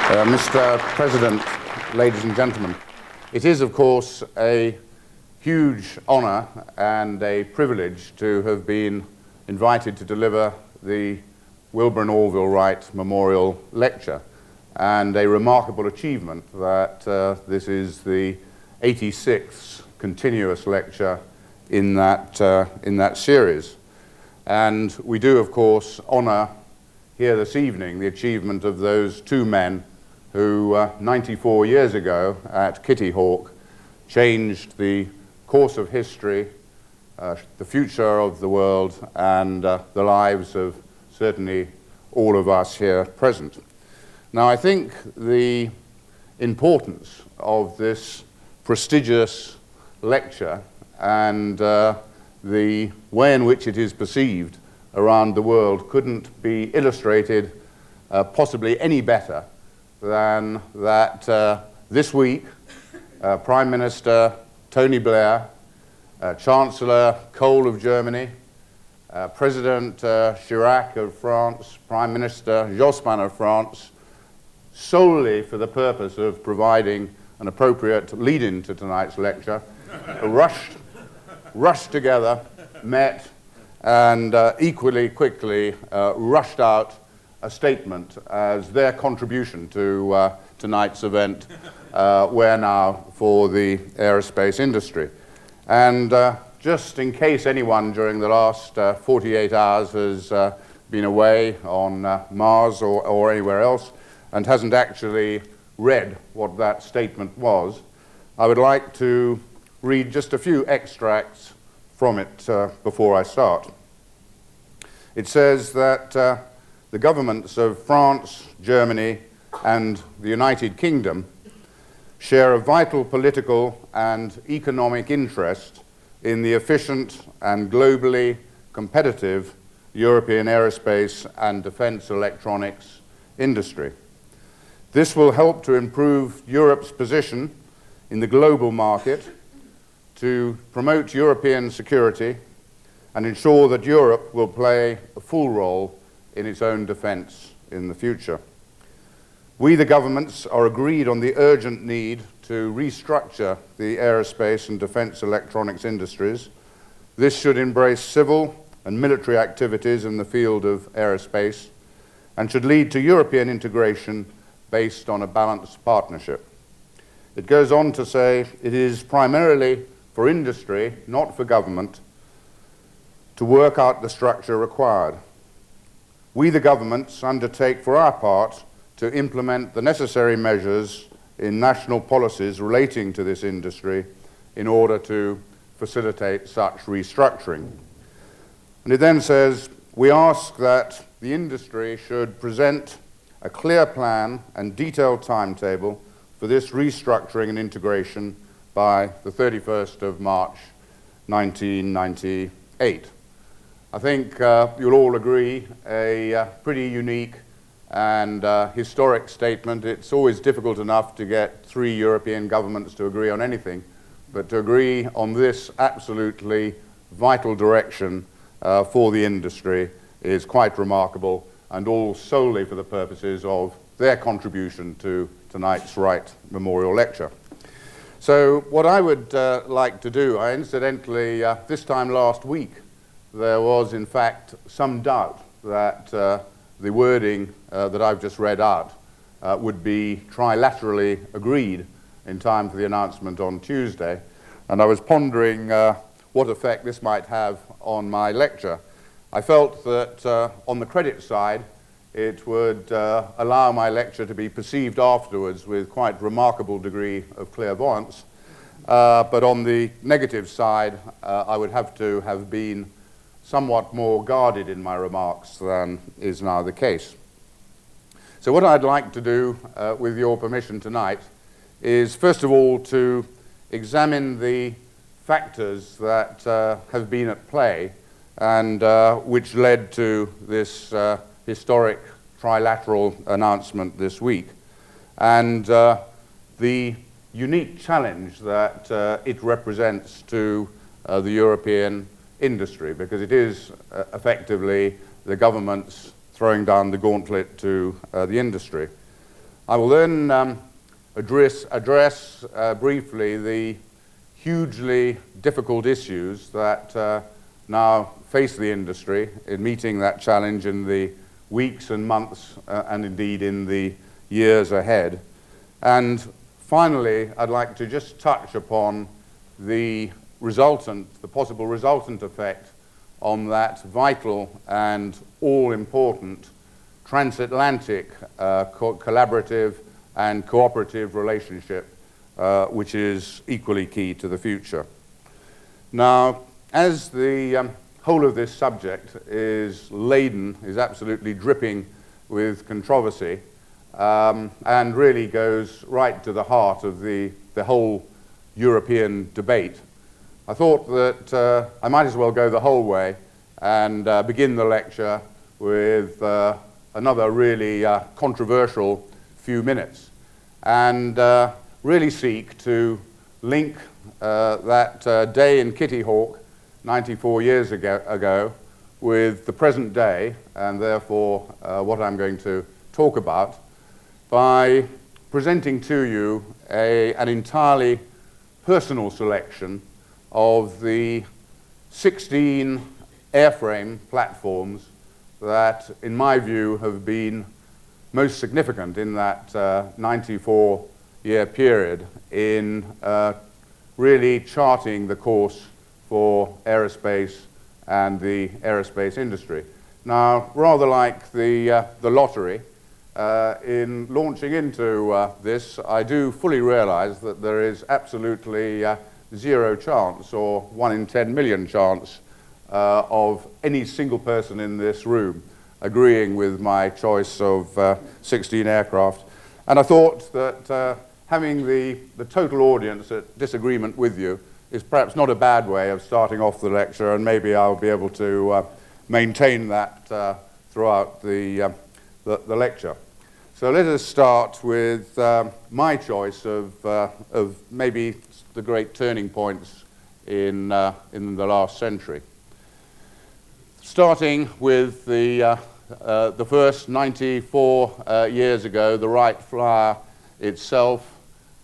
Mr. President, ladies and gentlemen, it is, of course, a huge honor and a privilege to have been invited to deliver the Wilbur Orville Wright Memorial Lecture, and a remarkable achievement that this is the 86th continuous lecture in that series. And we do, of course, honor here this evening the achievement of those two men who 94 years ago at Kitty Hawk changed the course of history, the future of the world, and the lives of certainly all of us here present. Now, I think the importance of this prestigious lecture and the way in which it is perceived around the world couldn't be illustrated possibly any better than that this week Prime Minister Tony Blair, Chancellor Kohl of Germany, President Chirac of France, Prime Minister Jospin of France, solely for the purpose of providing an appropriate lead-in to tonight's lecture, rushed together, met, and equally quickly rushed out a statement as their contribution to tonight's event, Where Now for the aerospace industry. And just in case anyone during the last 48 hours has been away on Mars or anywhere else and hasn't actually read what that statement was, I would like to read just a few extracts from it before I start. It says that the governments of France, Germany, and the United Kingdom share a vital political and economic interest in the efficient and globally competitive European aerospace and defense electronics industry. This will help to improve Europe's position in the global market, to promote European security, and ensure that Europe will play a full role in its own defense in the future. We, the governments, are agreed on the urgent need to restructure the aerospace and defense electronics industries. This should embrace civil and military activities in the field of aerospace and should lead to European integration based on a balanced partnership. It goes on to say it is primarily for industry, not for government, to work out the structure required. We, the governments, undertake for our part to implement the necessary measures in national policies relating to this industry in order to facilitate such restructuring. And it then says, we ask that the industry should present a clear plan and detailed timetable for this restructuring and integration by the 31st of March 1998. I think you'll all agree a pretty unique and historic statement. It's always difficult enough to get three European governments to agree on anything, but to agree on this absolutely vital direction for the industry is quite remarkable, and all solely for the purposes of their contribution to tonight's Wright Memorial Lecture. So what I would like to do, incidentally, this time last week, there was in fact some doubt that the wording that I've just read out would be trilaterally agreed in time for the announcement on Tuesday. And I was pondering what effect this might have on my lecture. I felt that on the credit side, it would allow my lecture to be perceived afterwards with quite remarkable degree of clairvoyance. But on the negative side, I would have to have been somewhat more guarded in my remarks than is now the case. So what I'd like to do, with your permission tonight, is first of all to examine the factors that have been at play and which led to this historic trilateral announcement this week, and the unique challenge that it represents to the European industry, because it is effectively the government's throwing down the gauntlet to the industry. I will then address briefly the hugely difficult issues that now face the industry in meeting that challenge in the weeks and months and indeed in the years ahead. And finally, I'd like to just touch upon the possible resultant effect on that vital and all-important transatlantic collaborative and cooperative relationship, which is equally key to the future. Now, as the whole of this subject is absolutely dripping with controversy, and really goes right to the heart of the whole European debate, I thought that I might as well go the whole way and begin the lecture with another really controversial few minutes, and really seek to link that day in Kitty Hawk 94 years ago with the present day, and therefore what I'm going to talk about, by presenting to you an entirely personal selection of the 16 airframe platforms that, in my view, have been most significant in that 94-year period in really charting the course for aerospace and the aerospace industry. Now, rather like the lottery, in launching into this, I do fully realize that there is absolutely zero chance, or 1 in 10 million chance, of any single person in this room agreeing with my choice of 16 aircraft. And I thought that having the total audience at disagreement with you is perhaps not a bad way of starting off the lecture, and maybe I'll be able to maintain that throughout the lecture. So let us start with my choice of maybe the great turning points in the last century. Starting with the first 94 years ago, the Wright Flyer itself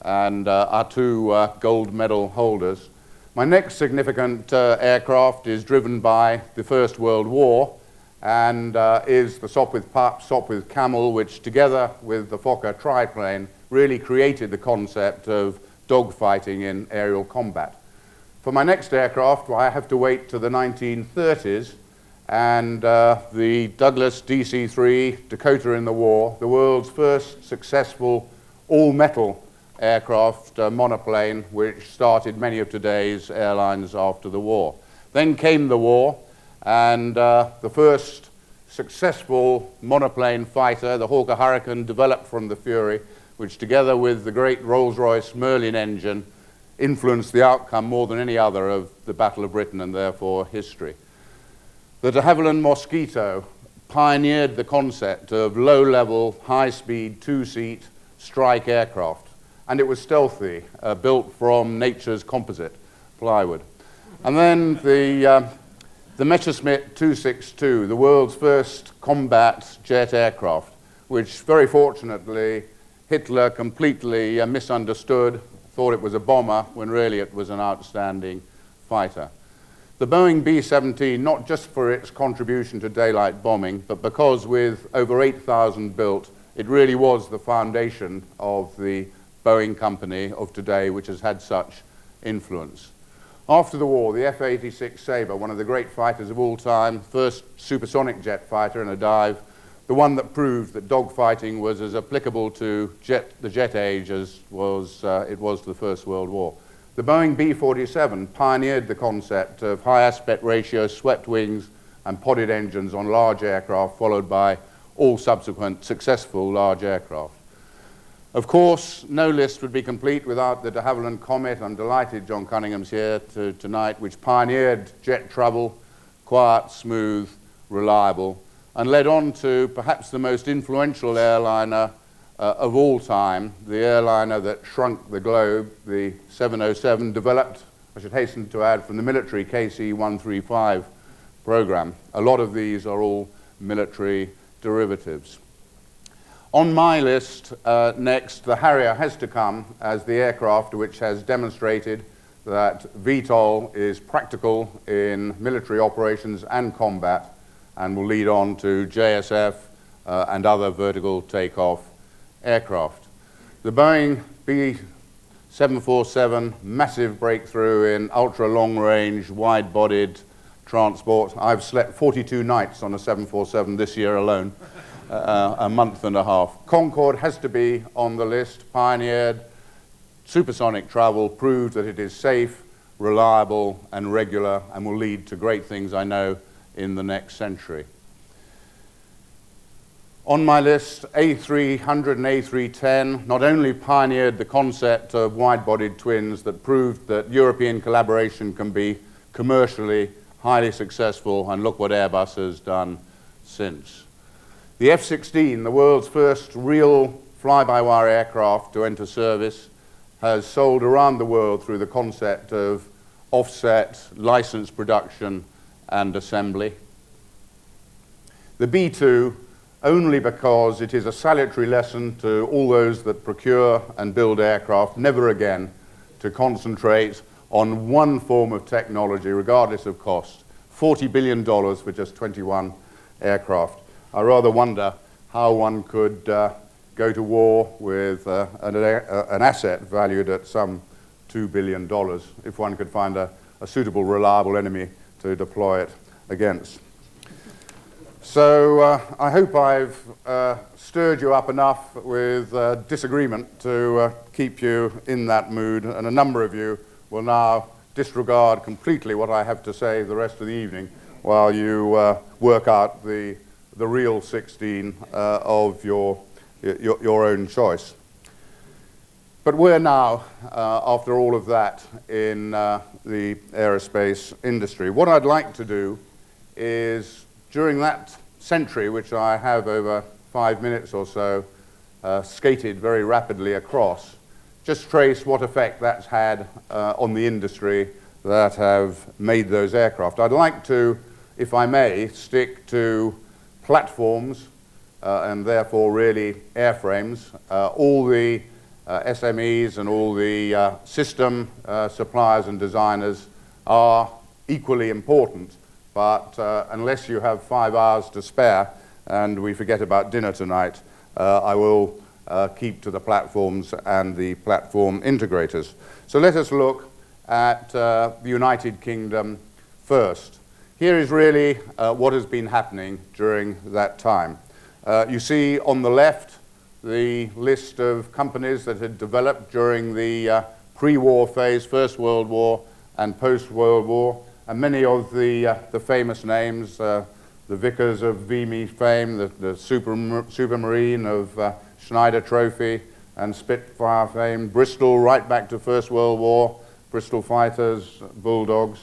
and our two gold medal holders. My next significant aircraft is driven by the First World War, and is the Sopwith Camel, which together with the Fokker triplane really created the concept of dogfighting in aerial combat. For my next aircraft, I have to wait to the 1930s, and the Douglas DC-3 Dakota in the War, the world's first successful all-metal aircraft monoplane, which started many of today's airlines after the war. Then came the war, and the first successful monoplane fighter, the Hawker Hurricane, developed from the Fury, which together with the great Rolls-Royce Merlin engine influenced the outcome more than any other of the Battle of Britain and therefore history. The de Havilland Mosquito pioneered the concept of low-level, high-speed, two-seat strike aircraft, and it was stealthy, built from nature's composite plywood. And then the Messerschmitt 262, the world's first combat jet aircraft, which very fortunately Hitler completely misunderstood, thought it was a bomber when really it was an outstanding fighter. The Boeing B-17, not just for its contribution to daylight bombing, but because with over 8,000 built, it really was the foundation of the Boeing company of today, which has had such influence. After the war, the F-86 Sabre, one of the great fighters of all time, first supersonic jet fighter in a dive, the one that proved that dogfighting was as applicable to the jet age as it was to the First World War. The Boeing B-47 pioneered the concept of high aspect ratio swept wings and podded engines on large aircraft, followed by all subsequent successful large aircraft. Of course, no list would be complete without the de Havilland Comet. I'm delighted John Cunningham's here tonight, which pioneered jet travel, quiet, smooth, reliable, and led on to perhaps the most influential airliner of all time, the airliner that shrunk the globe, the 707, developed, I should hasten to add, from the military KC-135 program. A lot of these are all military derivatives. On my list next, the Harrier has to come as the aircraft which has demonstrated that VTOL is practical in military operations and combat, and will lead on to JSF and other vertical takeoff aircraft. The Boeing B747, massive breakthrough in ultra-long range, wide-bodied transport. I've slept 42 nights on a 747 this year alone, a month and a half. Concorde has to be on the list, pioneered supersonic travel, proved that it is safe, reliable, and regular, and will lead to great things, I know, in the next century. On my list, A300 and A310 not only pioneered the concept of wide-bodied twins that proved that European collaboration can be commercially highly successful, and look what Airbus has done since. The F-16, the world's first real fly-by-wire aircraft to enter service, has sold around the world through the concept of offset, licensed production, and assembly. The B-2, only because it is a salutary lesson to all those that procure and build aircraft, never again to concentrate on one form of technology, regardless of cost. $40 billion for just 21 aircraft. I rather wonder how one could go to war with an asset valued at some $2 billion if one could find a suitable, reliable enemy to deploy it against. So I hope I've stirred you up enough with disagreement to keep you in that mood, and a number of you will now disregard completely what I have to say the rest of the evening while you work out the real 16 of your own choice. But we're now, after all of that, in the aerospace industry. What I'd like to do is, during that century, which I have over 5 minutes or so skated very rapidly across, just trace what effect that's had on the industry that have made those aircraft. I'd like to, if I may, stick to platforms and therefore really airframes. All the SMEs and all the system suppliers and designers are equally important, but unless you have 5 hours to spare and we forget about dinner tonight, I will keep to the platforms and the platform integrators. So let us look at the United Kingdom first. Here is really what has been happening during that time. You see on the left the list of companies that had developed during the pre-war phase, First World War and post-World War, and many of the famous names, the Vickers of Vimy fame, the Supermarine of Schneider Trophy and Spitfire fame, Bristol right back to First World War, Bristol fighters, Bulldogs,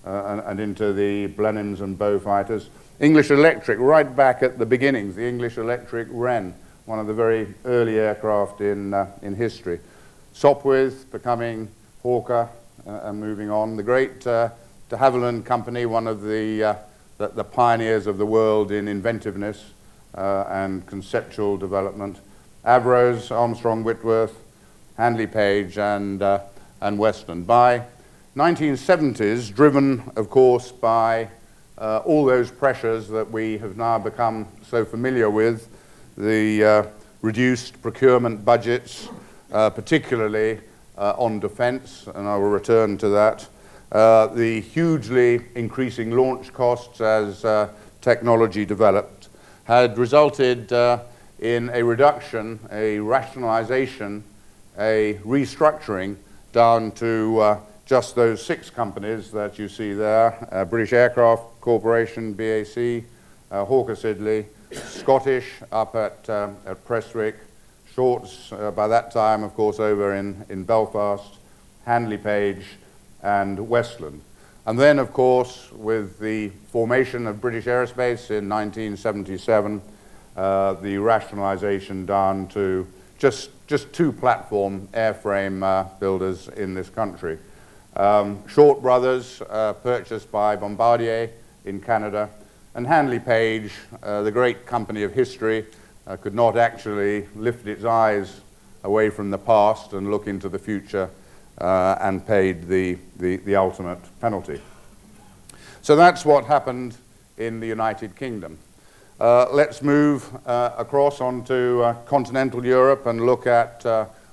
and into the Blenheims and Bow fighters. English Electric right back at the beginnings, the English Electric Wren, one of the very early aircraft in history. Sopwith becoming Hawker and moving on. The great de Havilland Company, one of the pioneers of the world in inventiveness and conceptual development. Avros, Armstrong Whitworth, Handley Page, and Westland. By 1970s, driven, of course, by all those pressures that we have now become so familiar with, the reduced procurement budgets, particularly on defense, and I will return to that, the hugely increasing launch costs as technology developed, had resulted in a reduction, a rationalization, a restructuring down to just those 6 companies that you see there, British Aircraft Corporation, BAC, Hawker Siddeley, Scottish up at Prestwick, Shorts by that time, of course, over in Belfast, Handley Page, and Westland. And then, of course, with the formation of British Aerospace in 1977, the rationalization down to just 2 platform airframe builders in this country. Short Brothers, purchased by Bombardier in Canada, and Handley Page, the great company of history, could not actually lift its eyes away from the past and look into the future, and paid the ultimate penalty. So that's what happened in the United Kingdom. Let's move across onto continental Europe and look at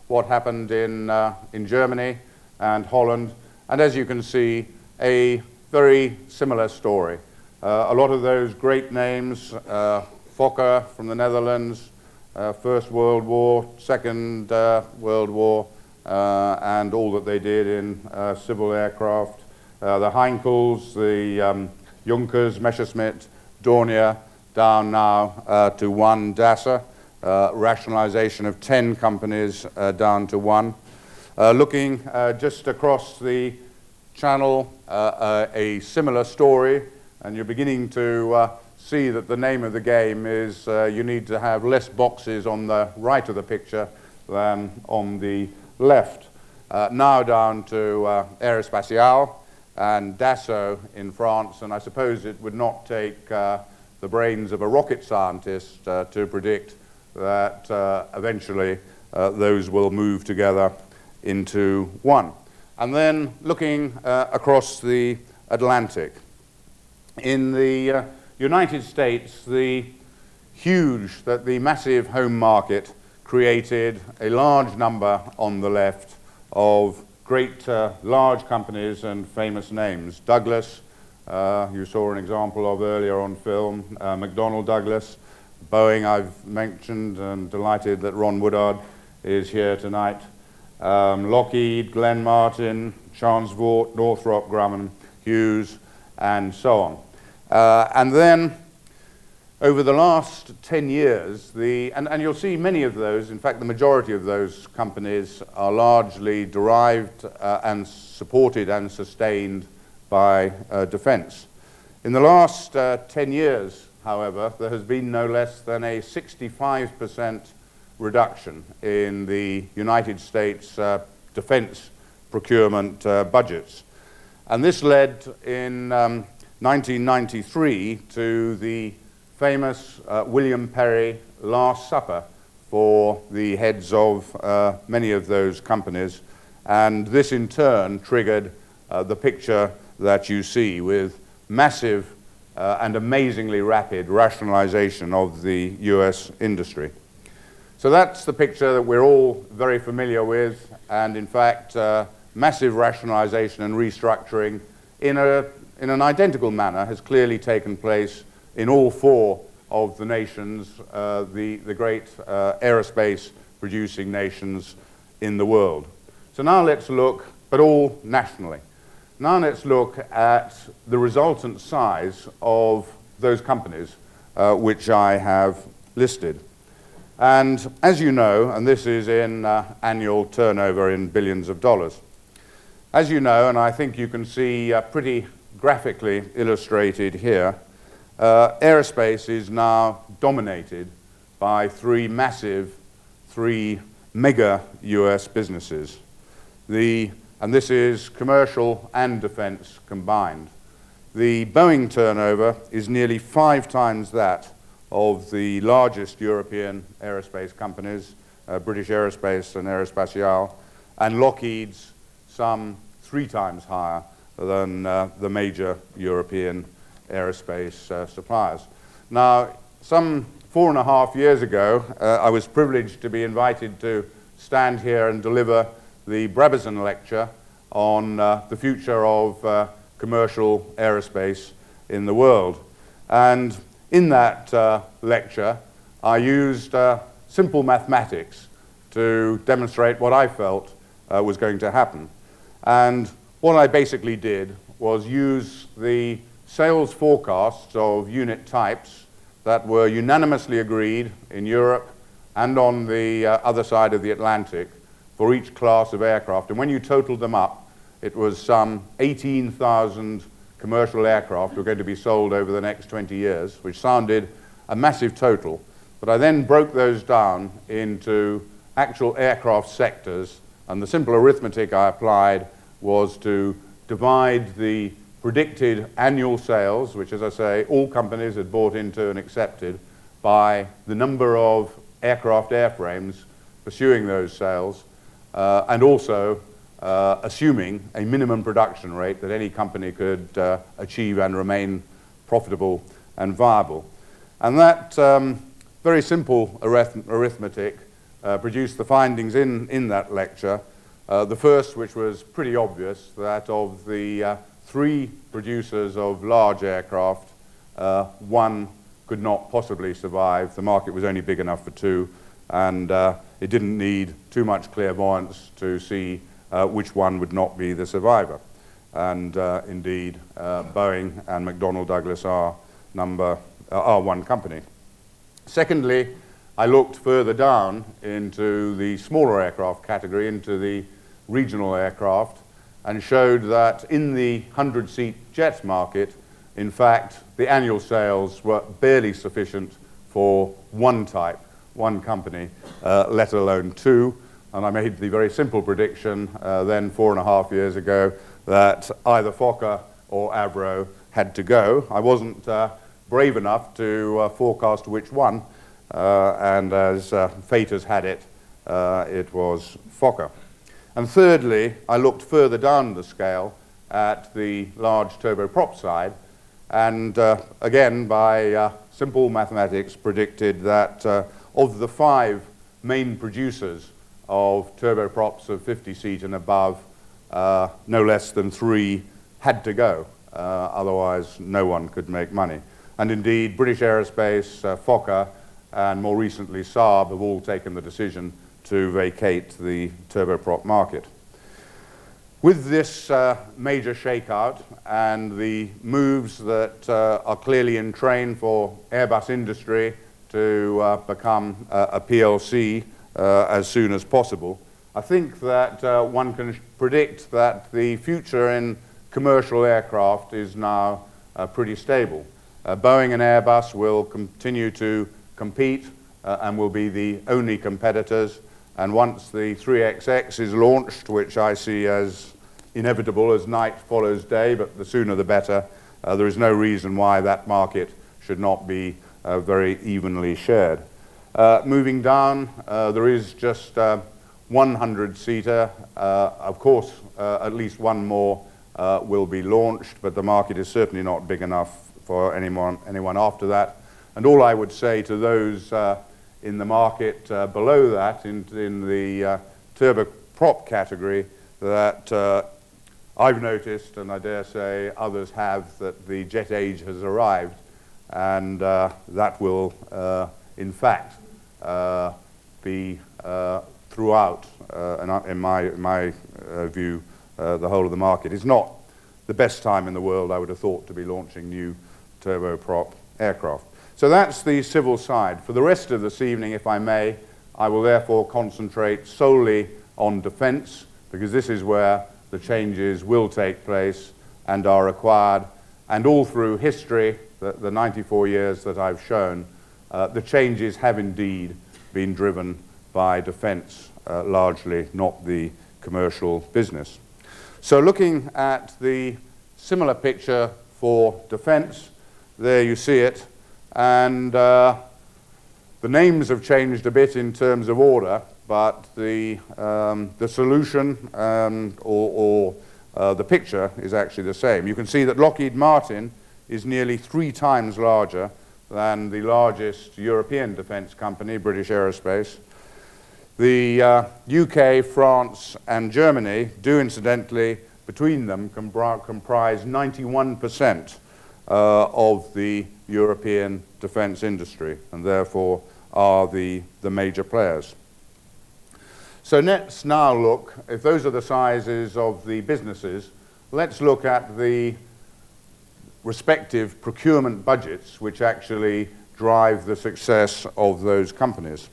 what happened in Germany and Holland. And as you can see, a very similar story. A lot of those great names, Fokker from the Netherlands, First World War, Second World War, and all that they did in civil aircraft. The Heinkels, the Junkers, Messerschmitt, Dornier, down now to one DASA, rationalization of 10 companies down to one. Looking just across the channel, a similar story, and you're beginning to see that the name of the game is you need to have less boxes on the right of the picture than on the left. Now down to Aerospace and Dassault in France, and I suppose it would not take the brains of a rocket scientist to predict that eventually those will move together into one. And then looking across the Atlantic. In the United States, the massive home market created a large number on the left of great large companies and famous names. Douglas, you saw an example of earlier on film, McDonnell Douglas, Boeing I've mentioned, and delighted that Ron Woodard is here tonight. Lockheed, Glenn Martin, Charles-Vort, Northrop Grumman, Hughes, and so on. And then over the last 10 years, and you'll see many of those, in fact the majority of those companies are largely derived and supported and sustained by defense. In the last 10 years, however, there has been no less than a 65% reduction in the United States defense procurement budgets. And this led in 1993 to the famous William Perry Last Supper for the heads of many of those companies. And this in turn triggered the picture that you see with massive and amazingly rapid rationalization of the US industry. So that's the picture that we're all very familiar with, and in fact massive rationalization and restructuring in an identical manner has clearly taken place in all four of the nations, the great aerospace producing nations in the world. So now let's look, but all nationally. Now let's look at the resultant size of those companies which I have listed. And as you know, and this is in annual turnover in billions of dollars. As you know, and I think you can see pretty graphically illustrated here, aerospace is now dominated by three mega US businesses. And this is commercial and defense combined. The Boeing turnover is nearly 5 times that of the largest European aerospace companies, British Aerospace and Aerospatiale, and Lockheed's some 3 times higher than the major European aerospace suppliers. Now, some 4.5 years ago, I was privileged to be invited to stand here and deliver the Brabazon Lecture on the future of commercial aerospace in the world. And in that lecture, I used simple mathematics to demonstrate what I felt was going to happen. And what I basically did was use the sales forecasts of unit types that were unanimously agreed in Europe and on the other side of the Atlantic for each class of aircraft. And when you totaled them up, it was some 18,000 commercial aircraft were going to be sold over the next 20 years, which sounded a massive total. But I then broke those down into actual aircraft sectors, and the simple arithmetic I applied was to divide the predicted annual sales, which, as I say, all companies had bought into and accepted, by the number of aircraft airframes pursuing those sales, and also assuming a minimum production rate that any company could achieve and remain profitable and viable. And that very simple arithmetic produced the findings in that lecture. The first, which was pretty obvious, that of the 3 producers of large aircraft, 1 could not possibly survive. The market was only big enough for 2, and it didn't need too much clairvoyance to see which one would not be the survivor. And indeed, Boeing and McDonnell Douglas are one company. Secondly, I looked further down into the smaller aircraft category, into the regional aircraft, and showed that in the 100-seat jet market, in fact, the annual sales were barely sufficient for one type, one company, let alone 2. And I made the very simple prediction then 4.5 years ago that either Fokker or Avro had to go. I wasn't brave enough to forecast which one, and as fate has had it, it was Fokker. And thirdly, I looked further down the scale at the large turboprop side, and again, by simple mathematics, predicted that of the 5 main producers of turboprops of 50-seat and above, no less than 3 had to go. Otherwise, no one could make money. And indeed, British Aerospace, Fokker, and more recently Saab have all taken the decision to vacate the turboprop market. With this major shakeout and the moves that are clearly in train for Airbus industry to become a PLC as soon as possible, I think that one can predict that the future in commercial aircraft is now pretty stable. Boeing and Airbus will continue to compete and will be the only competitors. And once the 3XX is launched, which I see as inevitable as night follows day, but the sooner the better, there is no reason why that market should not be very evenly shared. Moving down, there is just 100-seater. Of course, at least one more will be launched, but the market is certainly not big enough for anyone after that. And all I would say to those in the market below that, in the turboprop category, that I've noticed, and I dare say others have, that the jet age has arrived, and that will, in fact, be throughout, in my view, the whole of the market. It's not the best time in the world, I would have thought, to be launching new turboprop aircraft. So that's the civil side. For the rest of this evening, if I may, I will therefore concentrate solely on defense, because this is where the changes will take place and are required. And all through history, the 94 years that I've shown, the changes have indeed been driven by defense largely, not the commercial business. So looking at the similar picture for defense, there you see it. And the names have changed a bit in terms of order, but the solution or the picture is actually the same. You can see that Lockheed Martin is nearly 3 times larger than the largest European defense company, British Aerospace. The UK, France, and Germany do, incidentally, between them, comprise 91% of the European defense industry, and therefore are the major players. So let's now look, if those are the sizes of the businesses, let's look at the respective procurement budgets which actually drive the success of those companies.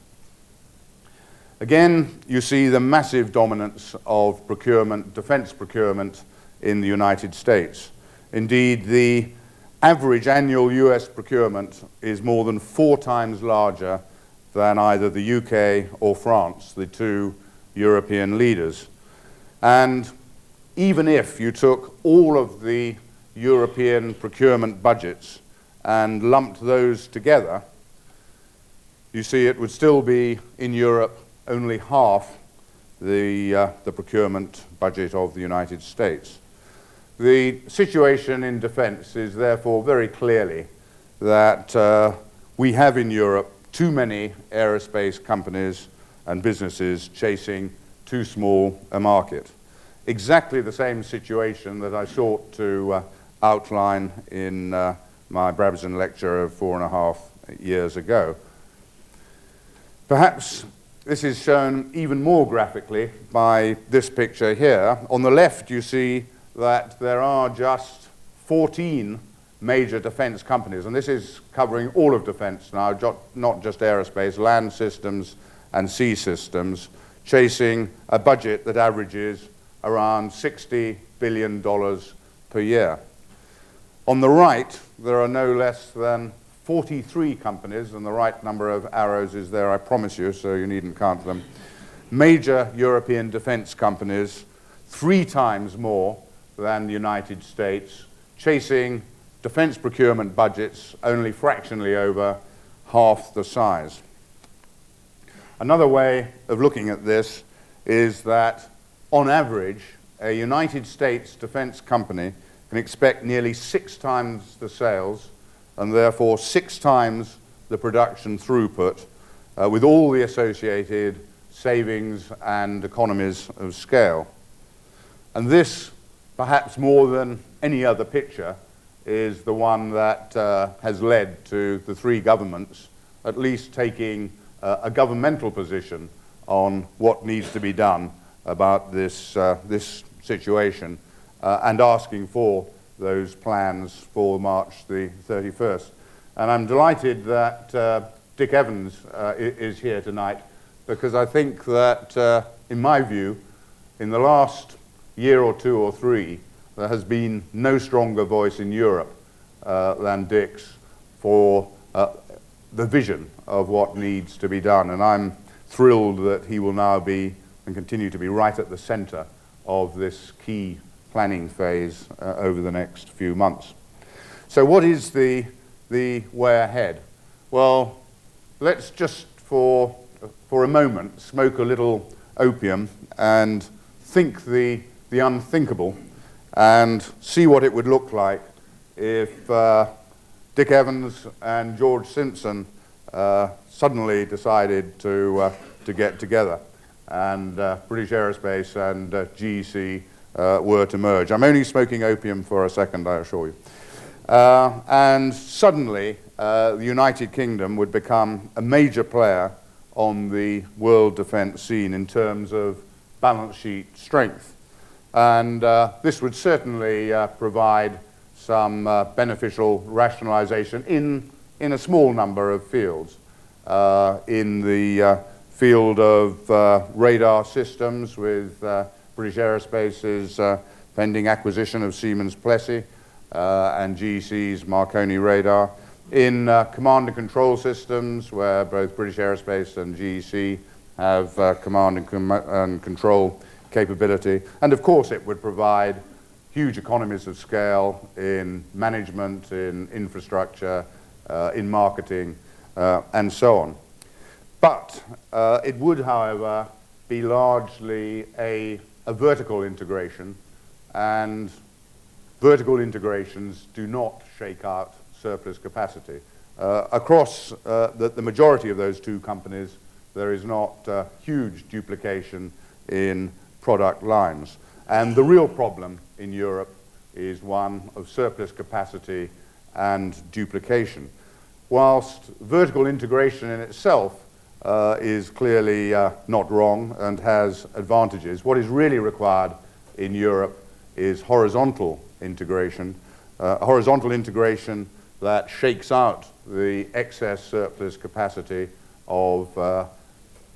Again, you see the massive dominance of procurement, defense procurement in the United States. Indeed, the average annual US procurement is more than 4 times larger than either the UK or France, the 2 European leaders. And even if you took all of the European procurement budgets and lumped those together, you see it would still be, in Europe, only half the procurement budget of the United States. The situation in defense is therefore very clearly that we have in Europe too many aerospace companies and businesses chasing too small a market. Exactly the same situation that I sought to outline in my Brabazon lecture of 4.5 years ago. Perhaps this is shown even more graphically by this picture here. On the left, you see that there are just 14 major defense companies, and this is covering all of defense now, not just aerospace, land systems and sea systems, chasing a budget that averages around $60 billion per year. On the right, there are no less than 43 companies, and the right number of arrows is there, I promise you, so you needn't count them. Major European defense companies, 3 times more than the United States, chasing defense procurement budgets only fractionally over half the size. Another way of looking at this is that, on average, a United States defense company can expect nearly 6 times the sales and therefore 6 times the production throughput with all the associated savings and economies of scale. And this, perhaps more than any other picture, is the one that has led to the 3 governments at least taking a governmental position on what needs to be done about this, this situation and asking for those plans for March the 31st. And I'm delighted that Dick Evans is here tonight, because I think that, in my view, in the last year or 2 or 3, there has been no stronger voice in Europe than Dick's for the vision of what needs to be done. And I'm thrilled that he will now be and continue to be right at the center of this key planning phase over the next few months. So what is the way ahead? Well, let's just for a moment smoke a little opium and think the unthinkable and see what it would look like if Dick Evans and George Simpson suddenly decided to get together and British Aerospace and GEC were to merge. I'm only smoking opium for a second, I assure you. And suddenly, the United Kingdom would become a major player on the world defense scene in terms of balance sheet strength. And this would certainly provide some beneficial rationalization in a small number of fields. In the field of radar systems with British Aerospace's pending acquisition of Siemens Plessey and GEC's Marconi radar. In command and control systems, where both British Aerospace and GEC have command and control capability. And of course it would provide huge economies of scale in management, in infrastructure, in marketing, and so on. But it would, however, be largely a vertical integration, and vertical integrations do not shake out surplus capacity. Across the majority of those 2 companies, there is not huge duplication in product lines. And the real problem in Europe is one of surplus capacity and duplication. Whilst vertical integration in itself is clearly not wrong and has advantages, what is really required in Europe is horizontal integration, horizontal integration that shakes out the excess surplus capacity of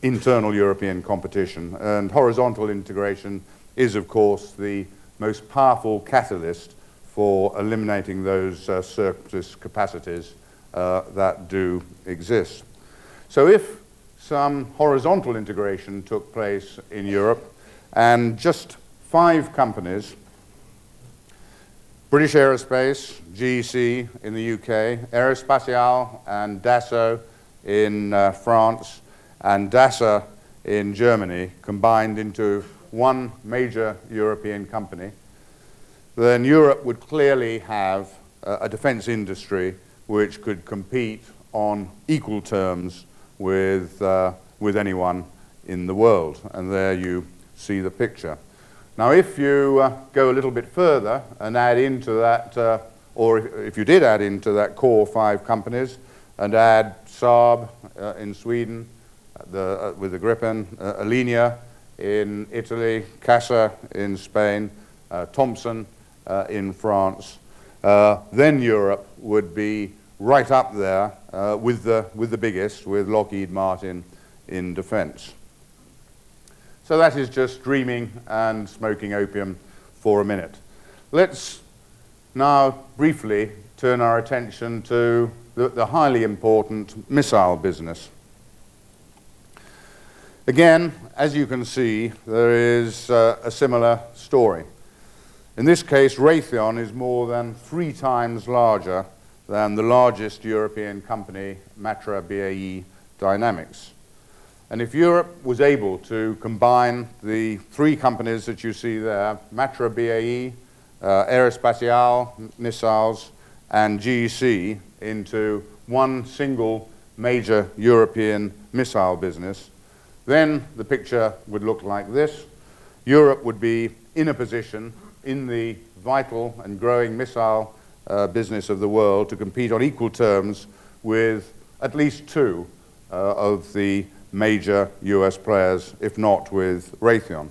internal European competition. And horizontal integration is, of course, the most powerful catalyst for eliminating those surplus capacities that do exist. So if some horizontal integration took place in Europe and just 5 companies, British Aerospace, GEC in the UK, Aerospace and Dassault in France and Dassault in Germany combined into one major European company, then Europe would clearly have a defense industry which could compete on equal terms with anyone in the world. And there you see the picture. Now, if you go a little bit further and add into that, or if you did add into that core 5 companies and add Saab in Sweden with the Gripen, Alenia in Italy, Casa in Spain, Thompson in France, then Europe would be right up there with the biggest, with Lockheed Martin in defense. So that is just dreaming and smoking opium for a minute. Let's now briefly turn our attention to the highly important missile business. Again, as you can see, there is a similar story. In this case, Raytheon is more than 3 times larger than the largest European company, Matra BAe Dynamics. And if Europe was able to combine the 3 companies that you see there, Matra BAe, Aerospace Missiles, and GEC, into one single major European missile business, then the picture would look like this. Europe would be in a position in the vital and growing missile business of the world to compete on equal terms with at least 2 of the major US players, if not with Raytheon.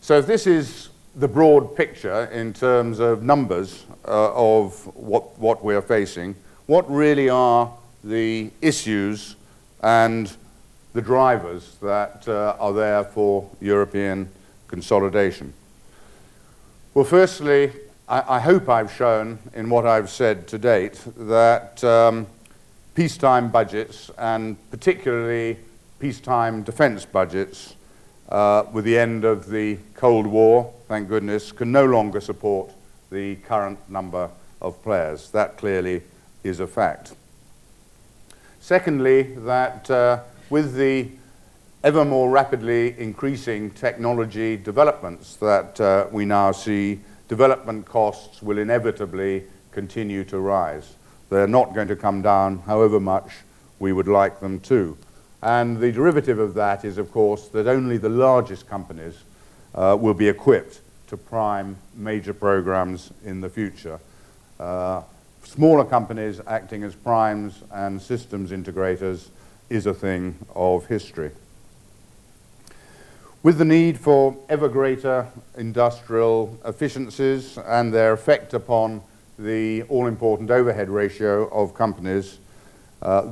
So if this is the broad picture in terms of numbers of what we're facing, what really are the issues and the drivers that are there for European consolidation? Well, firstly, I hope I've shown in what I've said to date that peacetime budgets, and particularly peacetime defense budgets, with the end of the Cold War, thank goodness, can no longer support the current number of players. That clearly is a fact. Secondly, that with the ever more rapidly increasing technology developments that we now see, development costs will inevitably continue to rise. They're not going to come down however much we would like them to. And the derivative of that is, of course, that only the largest companies will be equipped to prime major programs in the future. Smaller companies acting as primes and systems integrators is a thing of history. With the need for ever greater industrial efficiencies and their effect upon the all-important overhead ratio of companies,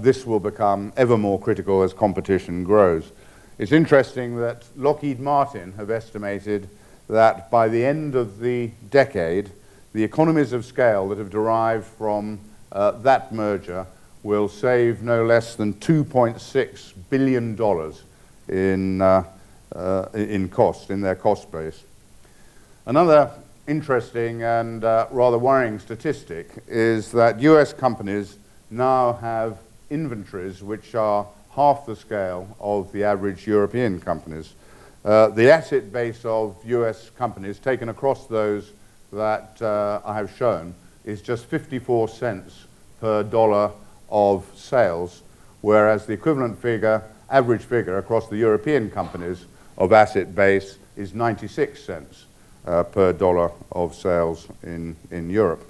this will become ever more critical as competition grows. It's interesting that Lockheed Martin have estimated that by the end of the decade, the economies of scale that have derived from that merger will save no less than $2.6 billion in cost, in their cost base. Another interesting and rather worrying statistic is that US companies now have inventories which are half the scale of the average European companies. The asset base of US companies taken across those that I have shown is just 54 cents per dollar of sales, whereas the equivalent figure, average figure across the European companies of asset base is 96 cents per dollar of sales in Europe.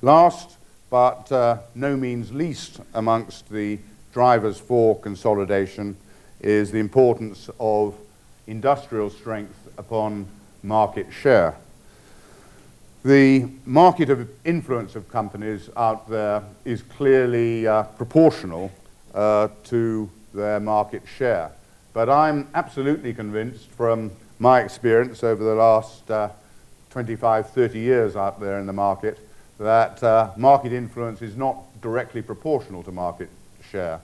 Last but no means least amongst the drivers for consolidation is the importance of industrial strength upon market share. The market of influence of companies out there is clearly proportional to their market share. But I'm absolutely convinced from my experience over the last 25, 30 years out there in the market that market influence is not directly proportional to market share.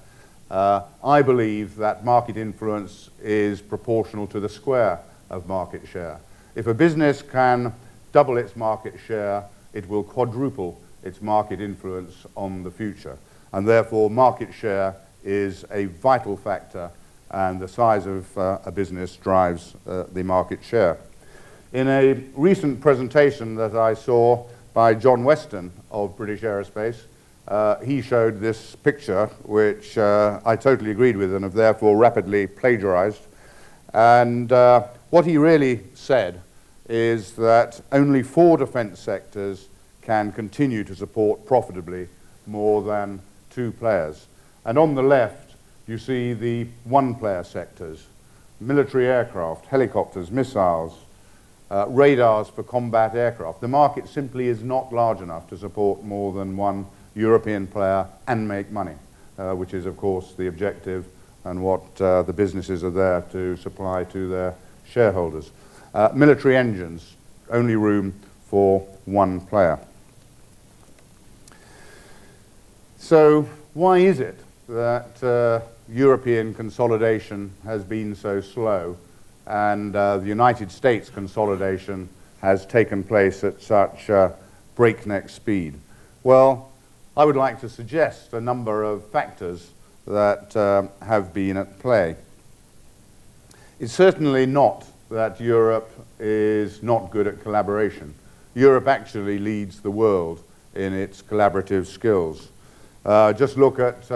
I believe that market influence is proportional to the square of market share. If a business can double its market share, it will quadruple its market influence on the future. and therefore market share is a vital factor, and the size of a business drives the market share. In a recent presentation that I saw by John Weston of British Aerospace, he showed this picture, which I totally agreed with and have therefore rapidly plagiarized. And what he really said is that only 4 defense sectors can continue to support profitably more than 2 players. And on the left, you see the 1-player sectors: military aircraft, helicopters, missiles, radars for combat aircraft. The market simply is not large enough to support more than 1 European player and make money, which is, of course, the objective and what the businesses are there to supply to their shareholders. Military engines, only room for 1 player. So why is it that European consolidation has been so slow and the United States consolidation has taken place at such breakneck speed? Well, I would like to suggest a number of factors that have been at play. It's certainly not that Europe is not good at collaboration. Europe actually leads the world in its collaborative skills. Just look at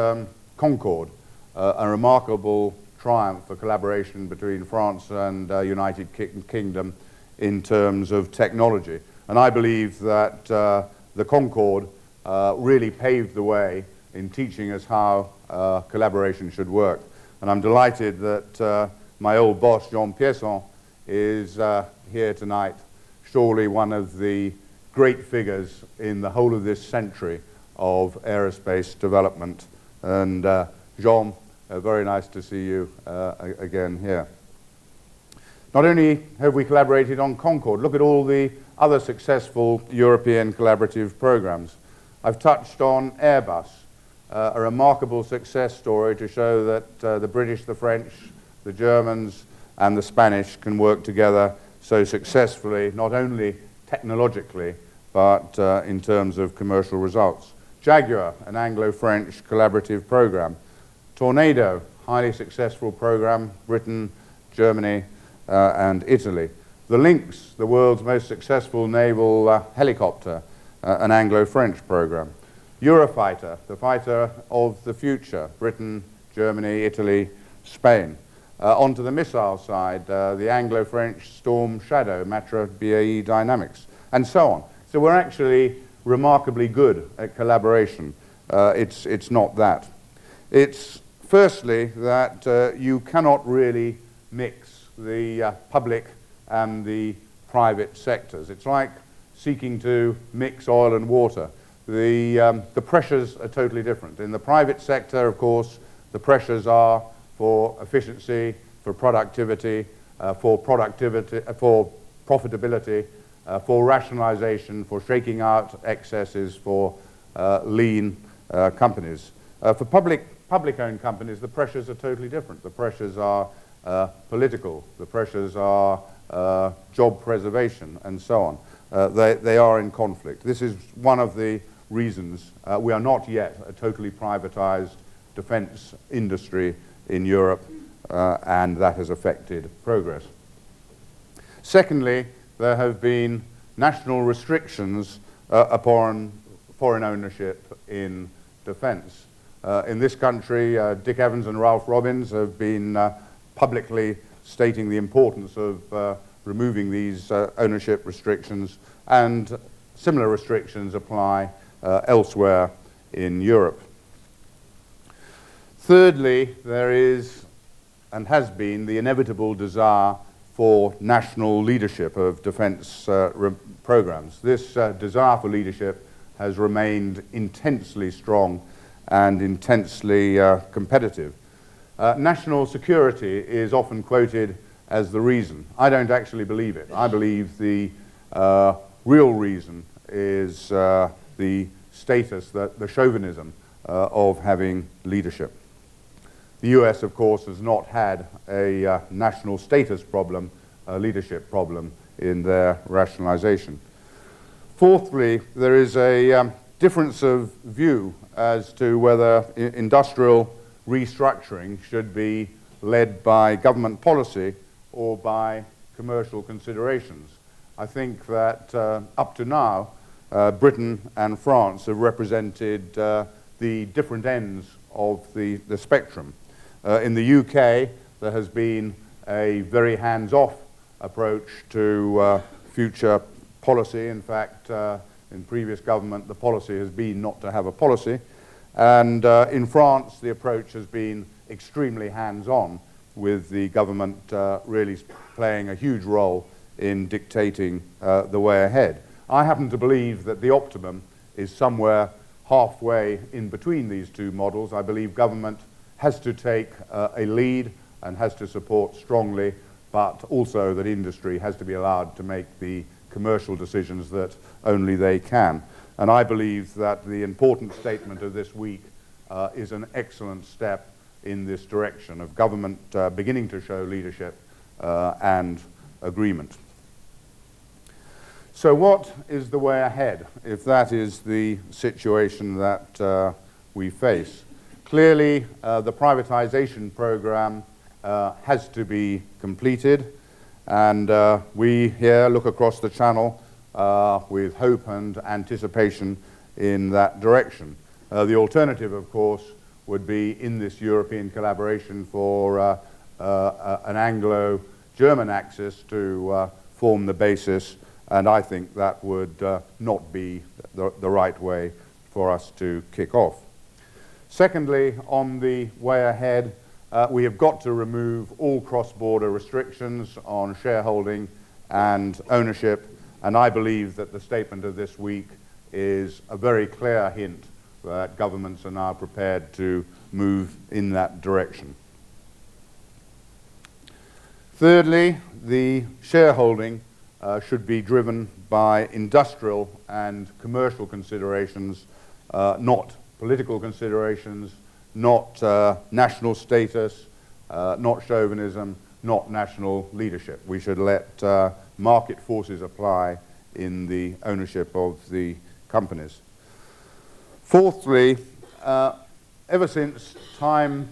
Concorde, a remarkable triumph for collaboration between France and United Kingdom in terms of technology. And I believe that the Concorde really paved the way in teaching us how collaboration should work. And I'm delighted that my old boss, Jean Pierson, is here tonight, surely one of the great figures in the whole of this century of aerospace development. And Jean, very nice to see you again here. Not only have we collaborated on Concorde, look at all the other successful European collaborative programs. I've touched on Airbus, a remarkable success story to show that the British, the French, the Germans, and the Spanish can work together so successfully, not only technologically, but in terms of commercial results. Jaguar, an Anglo-French collaborative program. Tornado, highly successful program, Britain, Germany, and Italy. The Lynx, the world's most successful naval helicopter, an Anglo-French program. Eurofighter, the fighter of the future, Britain, Germany, Italy, Spain. Onto the missile side, the Anglo-French Storm Shadow, Matra BAe Dynamics, and so on. So we're actually remarkably good at collaboration. It's not that. It's firstly that you cannot really mix the public and the private sectors. It's like seeking to mix oil and water. The pressures are totally different. In the private sector, of course, the pressures are for efficiency, for productivity, for profitability, for rationalization, for shaking out excesses, for lean companies. For public-owned companies, the pressures are totally different. The pressures are political. The pressures are job preservation, and so on. They are in conflict. This is one of the reasons we are not yet a totally privatized defense industry in Europe, and that has affected progress. Secondly, there have been national restrictions upon foreign ownership in defense. In this country, Dick Evans and Ralph Robbins have been publicly stating the importance of removing these ownership restrictions, and similar restrictions apply elsewhere in Europe. Thirdly, there is and has been the inevitable desire for national leadership of defense programs. This desire for leadership has remained intensely strong and intensely competitive. National security is often quoted as the reason. I don't actually believe it. I believe the real reason is the status, the chauvinism of having leadership. The US, of course, has not had a national status problem, a leadership problem in their rationalization. Fourthly, there is a difference of view as to whether industrial restructuring should be led by government policy or by commercial considerations. I think that up to now, Britain and France have represented the different ends of the spectrum. In the UK, there has been a very hands-off approach to future policy. In fact, in previous government, the policy has been not to have a policy. And in France, the approach has been extremely hands-on, with the government really playing a huge role in dictating the way ahead. I happen to believe that the optimum is somewhere halfway in between these two models. I believe government has to take a lead and has to support strongly, but also that industry has to be allowed to make the commercial decisions that only they can. And I believe that the important statement of this week is an excellent step in this direction of government beginning to show leadership and agreement. So what is the way ahead if that is the situation that we face? Clearly, the privatization program has to be completed, and we here look across the channel with hope and anticipation in that direction. The alternative, of course, would be in this European collaboration for an Anglo-German axis to form the basis, and I think that would not be the right way for us to kick off. Secondly, on the way ahead, we have got to remove all cross-border restrictions on shareholding and ownership, and I believe that the statement of this week is a very clear hint that governments are now prepared to move in that direction. Thirdly, the shareholding should be driven by industrial and commercial considerations, not political considerations, not national status, not chauvinism, not national leadership. We should let market forces apply in the ownership of the companies. Fourthly, ever since time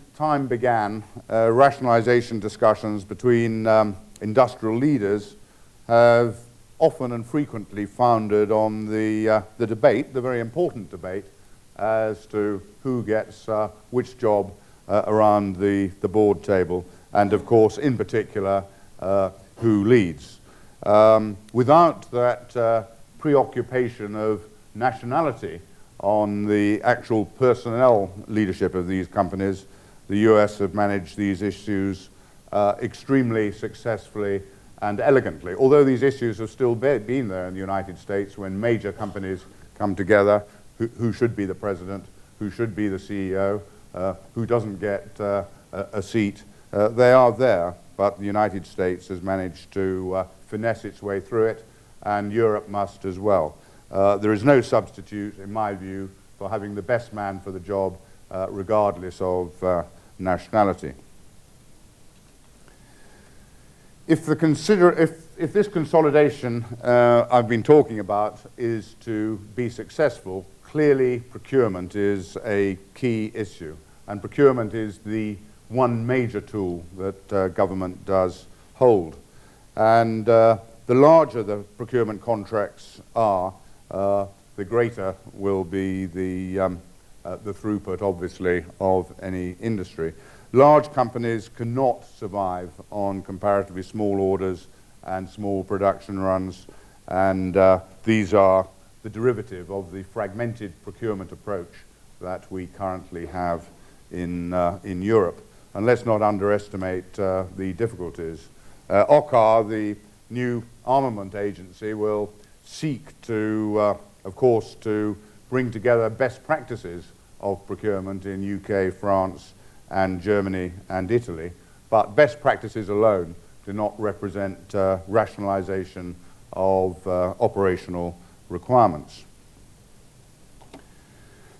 began, rationalization discussions between industrial leaders have often and frequently founded on the debate, the very important debate, as to who gets which job around the board table, and of course, in particular, who leads. Without that preoccupation of nationality on the actual personnel leadership of these companies, the US have managed these issues extremely successfully and elegantly. Although these issues have still been there in the United States when major companies come together, who should be the president, who should be the CEO, who doesn't get a seat. They are there, but the United States has managed to finesse its way through it, and Europe must as well. There is no substitute, in my view, for having the best man for the job, regardless of nationality. If this consolidation I've been talking about is to be successful, clearly procurement is a key issue, and procurement is the one major tool that government does hold. And the larger the procurement contracts are, the greater will be the throughput, obviously, of any industry. Large companies cannot survive on comparatively small orders and small production runs, and these are the derivative of the fragmented procurement approach that we currently have in Europe. And let's not underestimate the difficulties. OCCAR, the new armament agency, will seek to, of course, to bring together best practices of procurement in UK, France, and Germany and Italy, but best practices alone do not represent rationalization of operational requirements.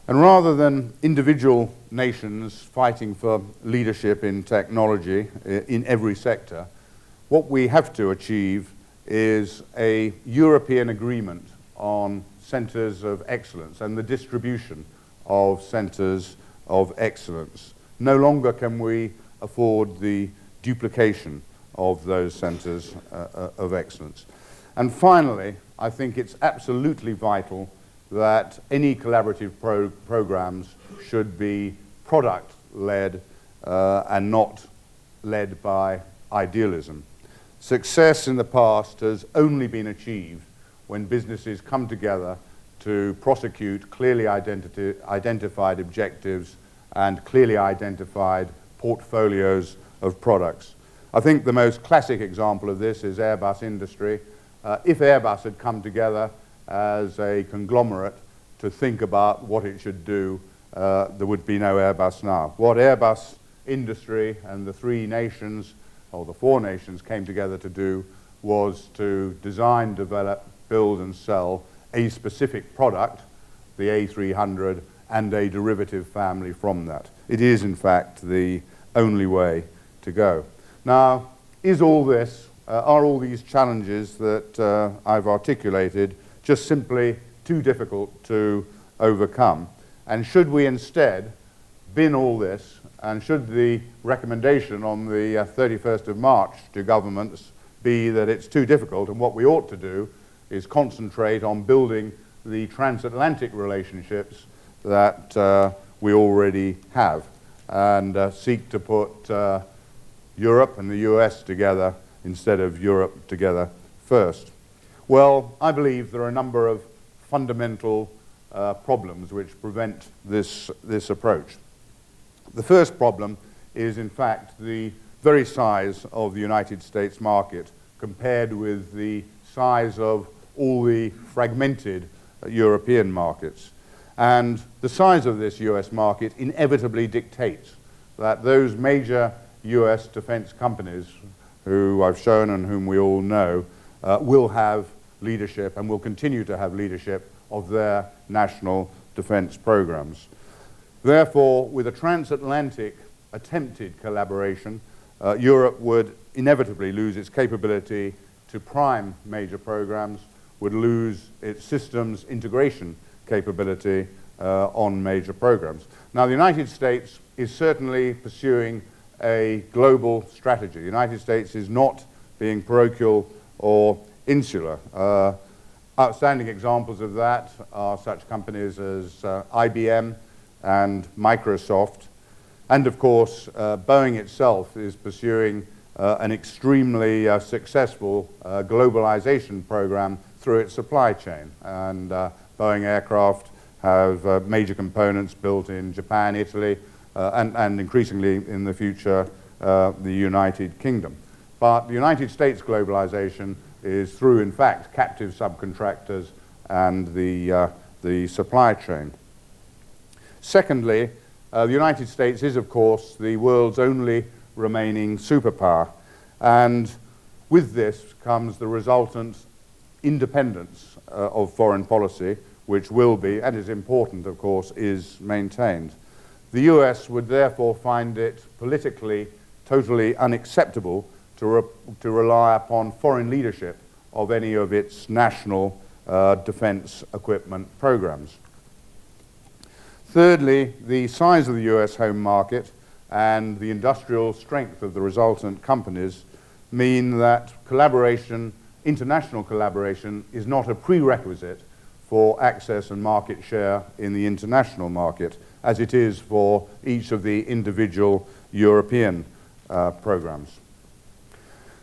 And rather than individual nations fighting for leadership in technology in every sector, what we have to achieve is a European agreement on centers of excellence and the distribution of centers of excellence. No longer can we afford the duplication of those centers of excellence. And finally, I think it's absolutely vital that any collaborative programs should be product-led and not led by idealism. Success in the past has only been achieved when businesses come together to prosecute clearly identified objectives and clearly identified portfolios of products. I think the most classic example of this is Airbus industry. If Airbus had come together as a conglomerate to think about what it should do, there would be no Airbus now. What Airbus industry and the three nations, or the four nations, came together to do was to design, develop, build and sell a specific product, the A300, and a derivative family from that. It is, in fact, the only way to go. Now, is all this, are all these challenges that I've articulated just simply too difficult to overcome? And should we instead bin all this, and should the recommendation on the 31st of March to governments be that it's too difficult, and what we ought to do is concentrate on building the transatlantic relationships that we already have, and seek to put Europe and the US together instead of Europe together first? Well, I believe there are a number of fundamental problems which prevent this approach. The first problem is, in fact, the very size of the United States market compared with the size of all the fragmented European markets. And the size of this US market inevitably dictates that those major US defense companies, who I've shown and whom we all know, will have leadership and will continue to have leadership of their national defense programs. Therefore, with a transatlantic attempted collaboration, Europe would inevitably lose its capability to prime major programs, would lose its systems integration capability on major programs. Now, the United States is certainly pursuing a global strategy. The United States is not being parochial or insular. Outstanding examples of that are such companies as IBM and Microsoft. And of course, Boeing itself is pursuing an extremely successful globalization program through its supply chain. And Boeing aircraft have major components built in Japan, Italy, and increasingly in the future, the United Kingdom. But the United States globalization is through, in fact, captive subcontractors and the supply chain. Secondly, the United States is, of course, the world's only remaining superpower. And with this comes the resultant independence of foreign policy, which will be, and is important, of course, is maintained. The US would therefore find it politically totally unacceptable to rely upon foreign leadership of any of its national defense equipment programs. Thirdly, the size of the US home market and the industrial strength of the resultant companies mean that collaboration, international collaboration, is not a prerequisite for access and market share in the international market, as it is for each of the individual European programs.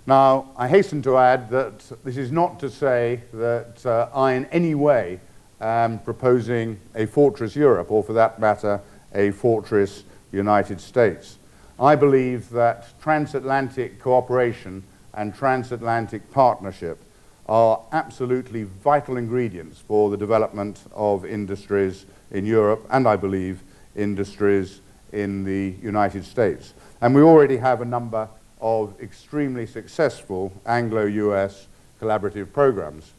Now, I hasten to add that this is not to say that I in any way am proposing a fortress Europe, or for that matter, a fortress United States. I believe that transatlantic cooperation and transatlantic partnership are absolutely vital ingredients for the development of industries in Europe, and I believe industries in the United States. And we already have a number of extremely successful Anglo-US collaborative programs.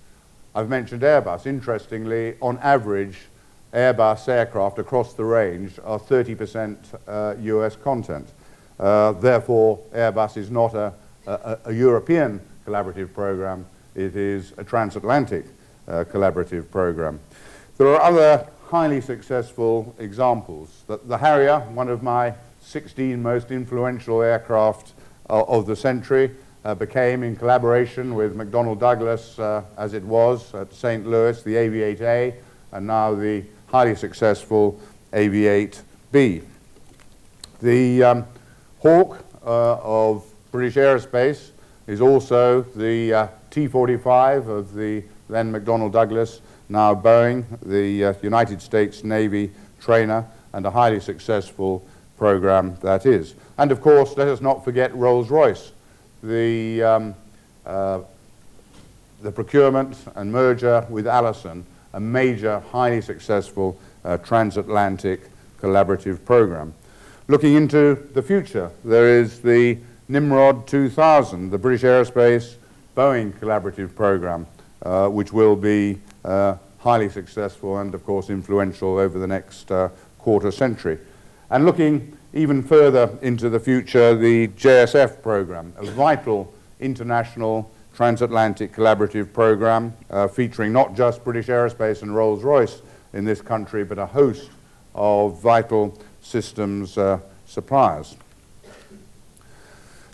I've mentioned Airbus. Interestingly, on average, Airbus aircraft across the range are 30% US content. Therefore, Airbus is not a European collaborative program, it is a transatlantic collaborative program. There are other highly successful examples. The Harrier, one of my 16 most influential aircraft of the century, became, in collaboration with McDonnell Douglas, as it was at St. Louis, the AV-8A, and now the highly successful AV-8B. The Hawk of British Aerospace is also the T-45 of the then McDonnell Douglas, now Boeing, the United States Navy trainer, and a highly successful program that is. And of course, let us not forget Rolls-Royce, the procurement and merger with Allison, a major, highly successful transatlantic collaborative program. Looking into the future, there is the Nimrod 2000, the British Aerospace Boeing collaborative program, which will be highly successful and, of course, influential over the next quarter century. And looking even further into the future, the JSF program, a vital international transatlantic collaborative program featuring not just British Aerospace and Rolls-Royce in this country, but a host of vital systems suppliers.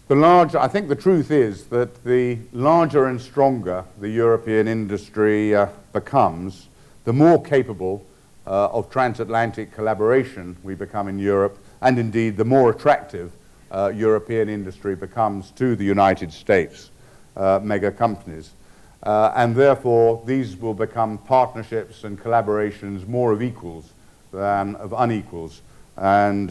I think the truth is that the larger and stronger the European industry becomes, the more capable of transatlantic collaboration we become in Europe, and indeed the more attractive European industry becomes to the United States mega companies. And therefore, these will become partnerships and collaborations more of equals than of unequals. And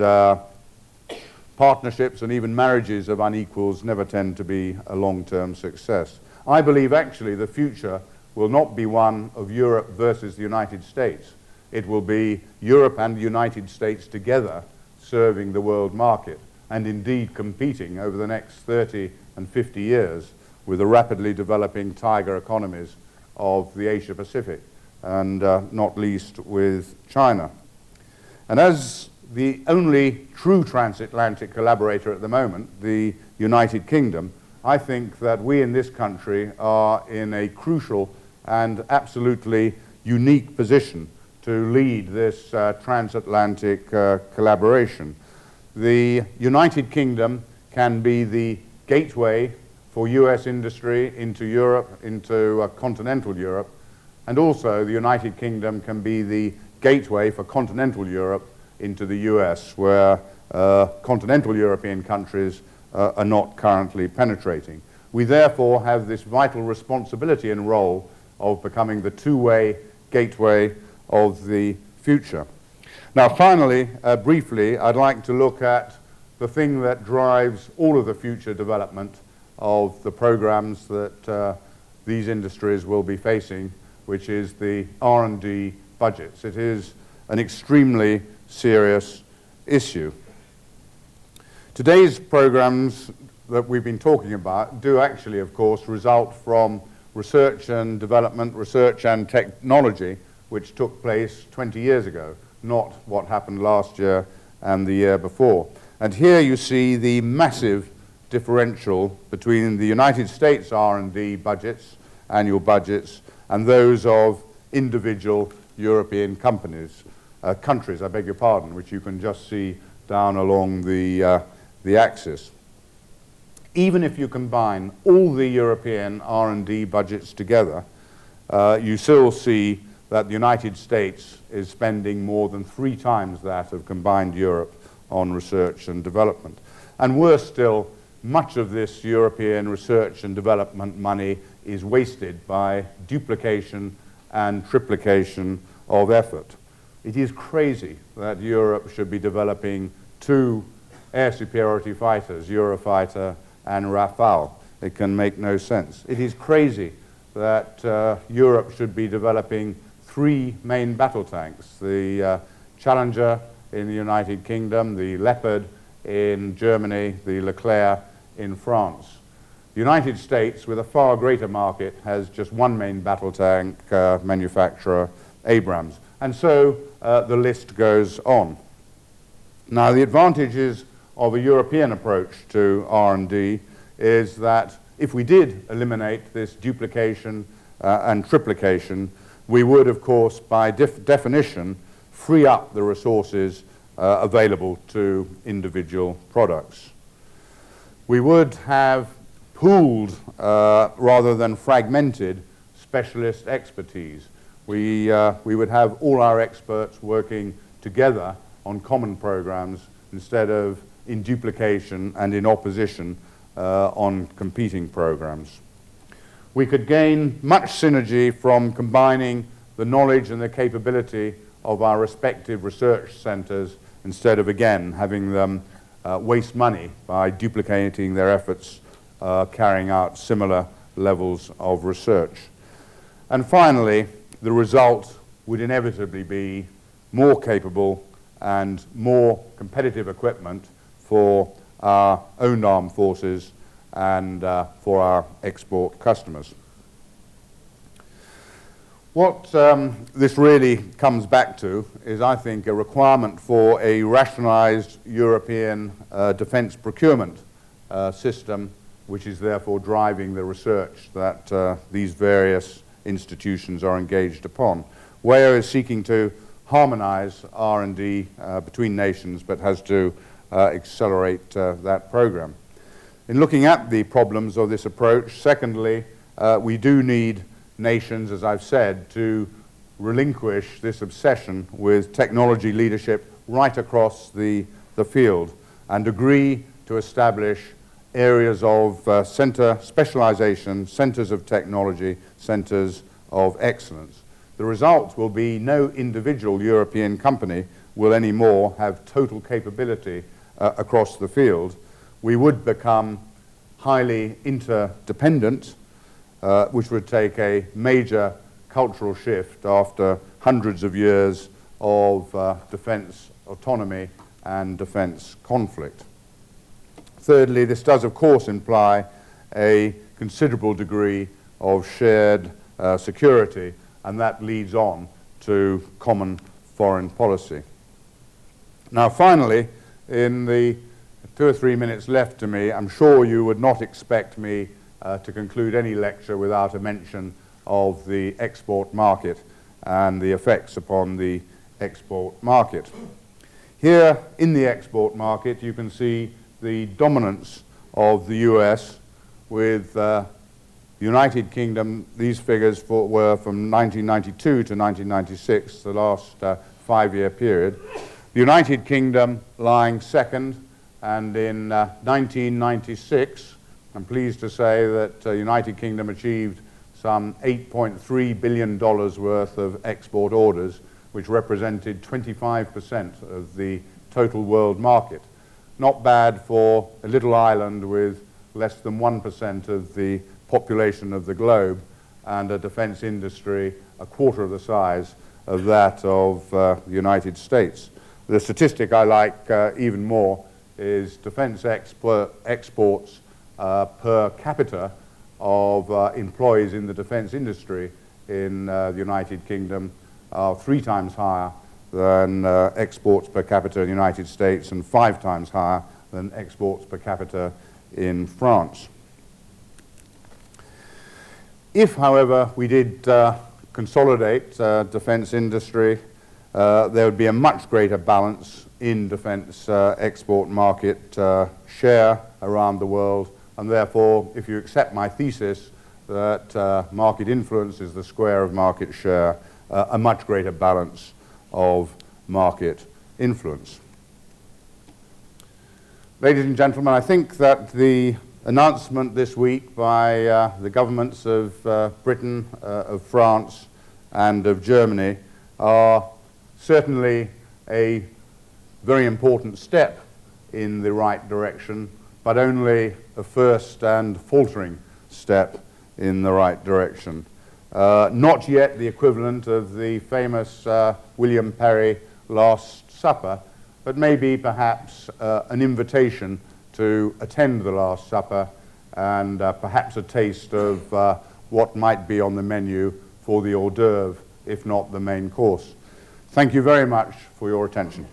partnerships and even marriages of unequals never tend to be a long-term success. I believe actually the future will not be one of Europe versus the United States. It will be Europe and the United States together serving the world market, and indeed competing over the next 30 and 50 years with the rapidly developing tiger economies of the Asia Pacific, and not least with China. And as the only true transatlantic collaborator at the moment, the United Kingdom, I think that we in this country are in a crucial and absolutely unique position to lead this transatlantic collaboration. The United Kingdom can be the gateway for US industry into Europe, into continental Europe, and also the United Kingdom can be the gateway for continental Europe into the US, where continental European countries are not currently penetrating. We therefore have this vital responsibility and role of becoming the two-way gateway of the future. Now finally, briefly, I'd like to look at the thing that drives all of the future development of the programs that these industries will be facing, which is the R&D budgets. It is an extremely serious issue. Today's programs that we've been talking about do actually, of course, result from research and development, research and technology, which took place 20 years ago, not what happened last year and the year before. And here you see the massive differential between the United States R&D budgets, annual budgets, and those of individual European countries, I beg your pardon, which you can just see down along the axis. Even if you combine all the European R&D budgets together, you still see that the United States is spending more than 3 times that of combined Europe on research and development. And worse still, much of this European research and development money is wasted by duplication and triplication of effort. It is crazy that Europe should be developing 2 air superiority fighters, Eurofighter and Rafale. It can make no sense. It is crazy that Europe should be developing 3 main battle tanks, the Challenger in the United Kingdom, the Leopard in Germany, the Leclerc in France. The United States, with a far greater market, has just 1 main battle tank manufacturer, Abrams. And so the list goes on. Now, the advantages of a European approach to R&D is that if we did eliminate this duplication and triplication, we would, of course, by definition, free up the resources available to individual products. We would have pooled, rather than fragmented, specialist expertise. We would have all our experts working together on common programs instead of in duplication and in opposition on competing programs. We could gain much synergy from combining the knowledge and the capability of our respective research centers instead of, again, having them waste money by duplicating their efforts carrying out similar levels of research. And finally, the result would inevitably be more capable and more competitive equipment for our own armed forces and for our export customers. What this really comes back to is, I think, a requirement for a rationalized European defense procurement system, which is therefore driving the research that these various institutions are engaged upon. WAIO is seeking to harmonize R&D between nations, but has to accelerate that program. In looking at the problems of this approach, secondly, we do need nations, as I've said, to relinquish this obsession with technology leadership right across the field and agree to establish areas of center specialization, centers of technology, centers of excellence. The result will be no individual European company will anymore have total capability across the field. We would become highly interdependent, which would take a major cultural shift after hundreds of years of defense autonomy and defense conflict. Thirdly, this does, of course, imply a considerable degree of shared security, and that leads on to common foreign policy. Now, finally, in the 2 or 3 minutes left to me, I'm sure you would not expect me to conclude any lecture without a mention of the export market and the effects upon the export market. Here in the export market, you can see the dominance of the US with the United Kingdom. These figures were from 1992 to 1996, the last 5-year period. The United Kingdom lying second, and in 1996, I'm pleased to say that the United Kingdom achieved some $8.3 billion worth of export orders, which represented 25% of the total world market. Not bad for a little island with less than 1% of the population of the globe and a defense industry a quarter of the size of that of the United States. The statistic I like even more is defense exports per capita of employees in the defense industry in the United Kingdom are 3 times higher than exports per capita in the United States and 5 times higher than exports per capita in France. If, however, we did consolidate defense industry, there would be a much greater balance in defense export market share around the world, and therefore, if you accept my thesis that market influence is the square of market share, a much greater balance of market influence. Ladies and gentlemen, I think that the announcement this week by the governments of Britain, of France, and of Germany are certainly a very important step in the right direction, but only a first and faltering step in the right direction. Not yet the equivalent of the famous William Perry Last Supper, but maybe perhaps an invitation to attend the Last Supper and perhaps a taste of what might be on the menu for the hors d'oeuvre, if not the main course. Thank you very much for your attention.